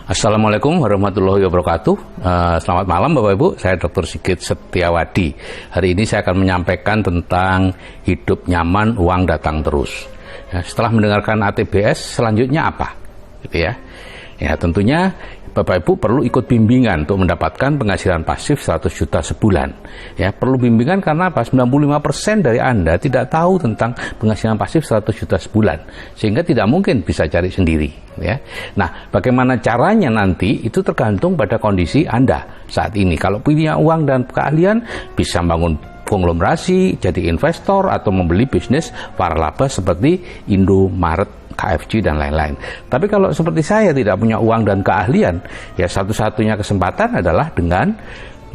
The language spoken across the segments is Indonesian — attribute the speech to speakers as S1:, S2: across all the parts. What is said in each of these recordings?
S1: Assalamualaikum warahmatullahi wabarakatuh. Selamat malam Bapak Ibu, saya Dr. Sigit Setiawadi. Hari ini saya akan menyampaikan tentang hidup nyaman, uang datang terus. Setelah mendengarkan ATBS, selanjutnya apa? Gitu ya. Ya, tentunya Bapak Ibu perlu ikut bimbingan untuk mendapatkan penghasilan pasif 100 juta sebulan. Ya, perlu bimbingan karena apa? 95% dari Anda tidak tahu tentang penghasilan pasif 100 juta sebulan. Sehingga tidak mungkin bisa cari sendiri. Ya. Nah, bagaimana caranya nanti itu tergantung pada kondisi Anda saat ini. Kalau punya uang dan keahlian, bisa bangun konglomerasi, jadi investor, atau membeli bisnis waralaba seperti Indomaret, KFC, dan lain-lain. Tapi kalau seperti saya tidak punya uang dan keahlian, ya satu-satunya kesempatan adalah dengan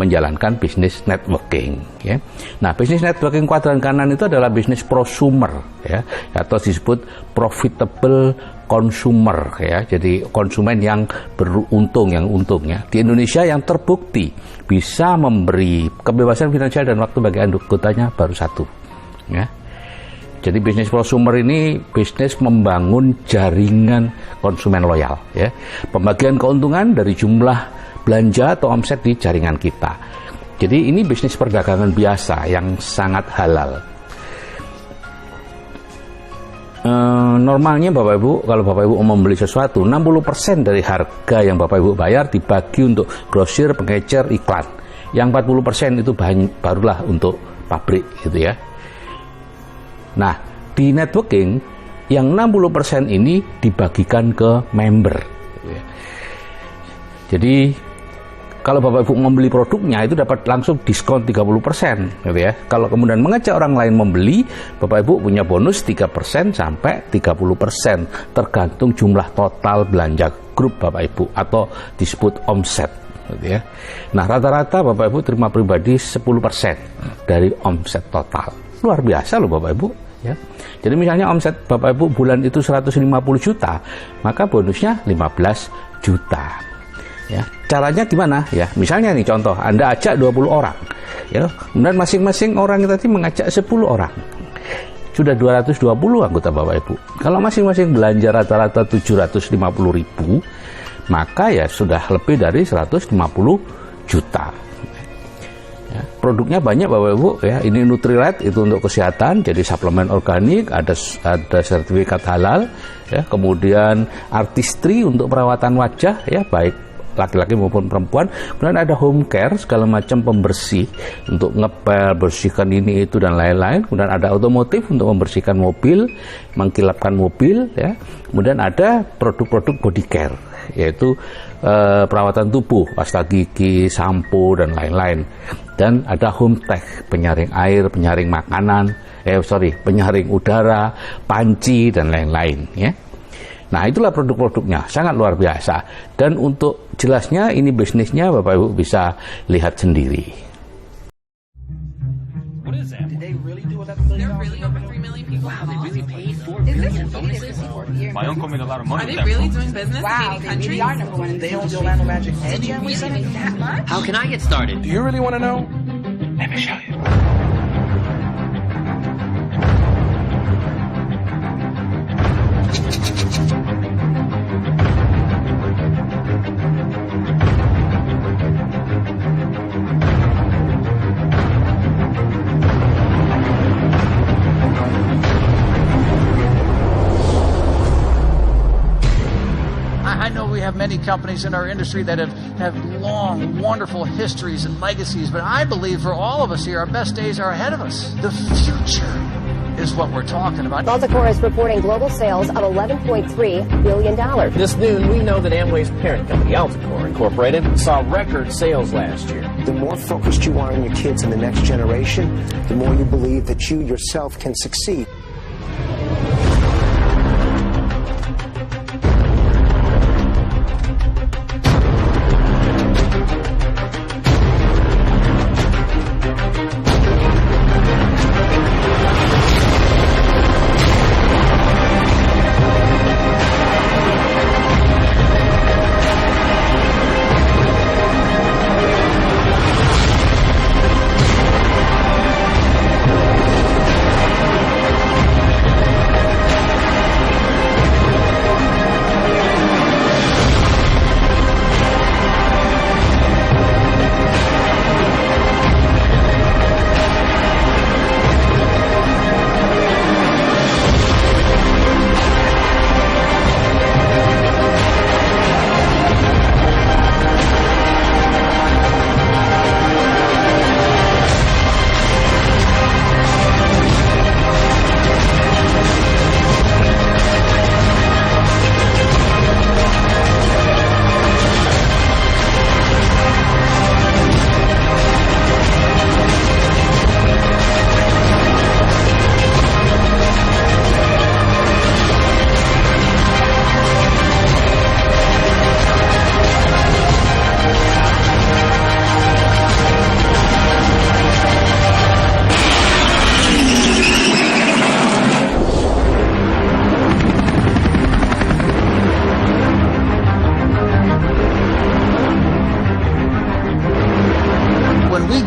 S1: menjalankan bisnis networking. Ya. Nah, bisnis networking kuadran kanan itu adalah bisnis prosumer, ya, atau disebut profitable consumer, ya. Jadi konsumen yang beruntung, yang untungnya di Indonesia yang terbukti bisa memberi kebebasan finansial dan waktu bagi anggotanya baru satu. Ya. Jadi bisnis prosumer ini bisnis membangun jaringan konsumen loyal, ya. Pembagian keuntungan dari jumlah belanja atau omset di jaringan kita. Jadi ini bisnis perdagangan biasa yang sangat halal. Normalnya Bapak Ibu, kalau Bapak Ibu membeli sesuatu, 60% dari harga yang Bapak Ibu bayar dibagi untuk grosir, pengecer, iklan. Yang 40% itu barulah untuk pabrik, gitu ya. Nah, di networking yang 60% ini dibagikan ke member. Jadi kalau Bapak Ibu membeli produknya itu dapat langsung diskon 30%, gitu ya. Kalau kemudian mengajak orang lain membeli, Bapak Ibu punya bonus 3% sampai 30%, tergantung jumlah total belanja grup Bapak Ibu atau disebut omset, gitu ya. Nah, rata-rata Bapak Ibu terima pribadi 10% dari omset total. Luar biasa loh Bapak Ibu, ya. Jadi misalnya omset Bapak Ibu bulan itu 150 juta, maka bonusnya 15 juta. Ya, caranya gimana? Ya, misalnya nih contoh, Anda ajak 20 orang. Ya, kemudian masing-masing orang tadi mengajak 10 orang. Sudah 220 anggota Bapak Ibu. Kalau masing-masing belanja rata-rata 750.000, maka ya sudah lebih dari 150 juta. Ya, produknya banyak Bapak Ibu, ya. Ini Nutrilite itu untuk kesehatan, jadi suplemen organik, ada sertifikat halal, ya. Kemudian Artistry untuk perawatan wajah, ya, baik laki-laki maupun perempuan. Kemudian ada home care, segala macam pembersih untuk ngepel, bersihkan ini itu dan lain-lain. Kemudian ada otomotif untuk membersihkan mobil, mengkilapkan mobil, ya. Kemudian ada produk-produk body care, yaitu perawatan tubuh, pasta gigi, sampo, dan lain-lain. Dan ada home tech, penyaring air, penyaring makanan, penyaring udara, panci, dan lain-lain, ya. Nah, itulah produk-produknya, sangat luar biasa. Dan untuk jelasnya ini bisnisnya Bapak Ibu bisa lihat sendiri.
S2: My uncle made a lot of money. Are they really doing business in 80 countries? Wow, they are number one. They own the Orlando Magic. Did you really make that much?
S3: How can I get started?
S2: Do you really want to know? Let me show you.
S4: I know we have many companies in our industry that have long, wonderful histories and legacies, but I believe for all of us here, our best days are ahead of us. The future is what we're talking about.
S5: Altacor is reporting global sales of $11.3 billion.
S6: This noon, we know that Amway's parent company, Altacor Incorporated, saw record sales last year.
S7: The more focused you are on your kids and the next generation, the more you believe that you yourself can succeed.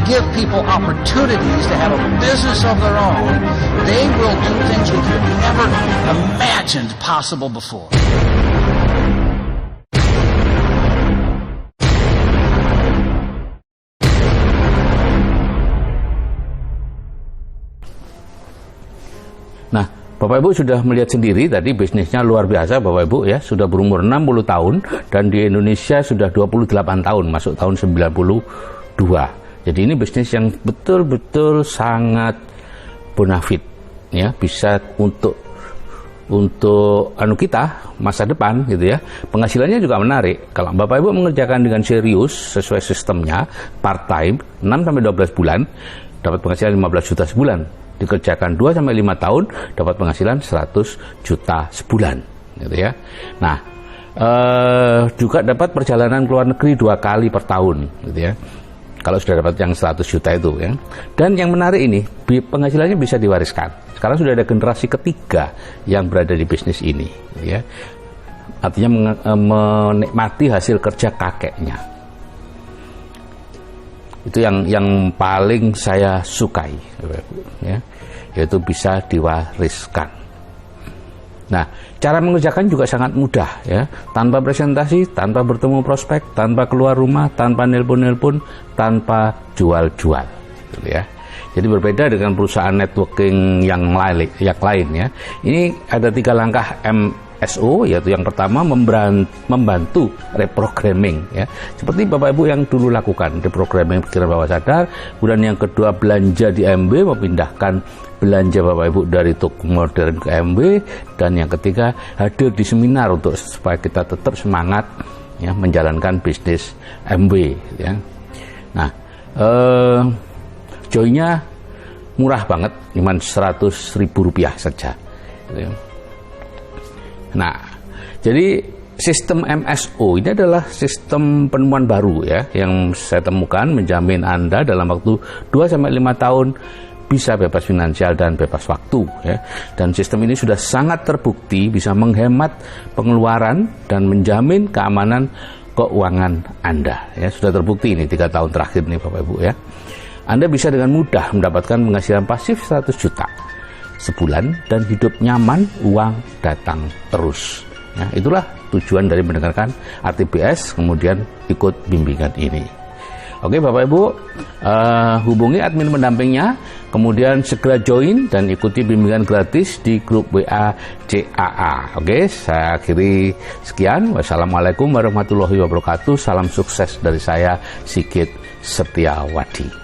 S4: give people opportunities to have a business of their own, they will do things we could never imagined possible before.
S1: Nah, Bapak Ibu sudah melihat sendiri tadi bisnisnya luar biasa Bapak Ibu ya, sudah berumur 60 tahun dan di Indonesia sudah 28 tahun, masuk tahun 92. Jadi ini bisnis yang betul-betul sangat bonafit ya, bisa untuk kita masa depan gitu ya. Penghasilannya juga menarik. Kalau Bapak Ibu mengerjakan dengan serius sesuai sistemnya part time 6 sampai 12 bulan dapat penghasilan 15 juta sebulan. Dikerjakan 2 sampai 5 tahun dapat penghasilan 100 juta sebulan gitu ya. Nah, juga dapat perjalanan ke luar negeri 2 kali per tahun gitu ya. Kalau sudah dapat yang 100 juta itu ya. Dan yang menarik ini, penghasilannya bisa diwariskan. Sekarang sudah ada generasi ketiga yang berada di bisnis ini gitu ya. Artinya menikmati hasil kerja kakeknya. Itu yang paling saya sukai ya, yaitu bisa diwariskan. Nah, cara mengerjakan juga sangat mudah ya, tanpa presentasi, tanpa bertemu prospek, tanpa keluar rumah, tanpa nelpon-nelpon, tanpa jual-jual gitu ya. Jadi berbeda dengan perusahaan networking yang lain ya. Ini ada 3 langkah MSO, yaitu yang pertama membantu reprogramming ya. Seperti Bapak Ibu yang dulu lakukan, reprogramming pikiran bawah sadar. Kemudian yang kedua belanja di MB, memindahkan belanja Bapak Ibu dari toko modern ke MB. Dan yang ketiga hadir di seminar untuk supaya kita tetap semangat ya menjalankan bisnis MB ya. Nah, joinnya murah banget, cuma Rp100.000 saja. Nah, jadi sistem MSO ini adalah sistem penemuan baru ya, yang saya temukan menjamin Anda dalam waktu 2-5 tahun bisa bebas finansial dan bebas waktu ya. Dan sistem ini sudah sangat terbukti bisa menghemat pengeluaran dan menjamin keamanan keuangan Anda ya. Sudah terbukti ini 3 tahun terakhir nih Bapak Ibu ya. Anda bisa dengan mudah mendapatkan penghasilan pasif 100 juta sebulan dan hidup nyaman, uang datang terus. Ya, itulah tujuan dari mendengarkan RTBS, kemudian ikut bimbingan ini. Oke Bapak Ibu, hubungi admin pendampingnya, kemudian segera join dan ikuti bimbingan gratis di grup WA CAA. Oke, saya akhiri sekian. Wassalamualaikum warahmatullahi wabarakatuh. Salam sukses dari saya, Sigit Setiawadi.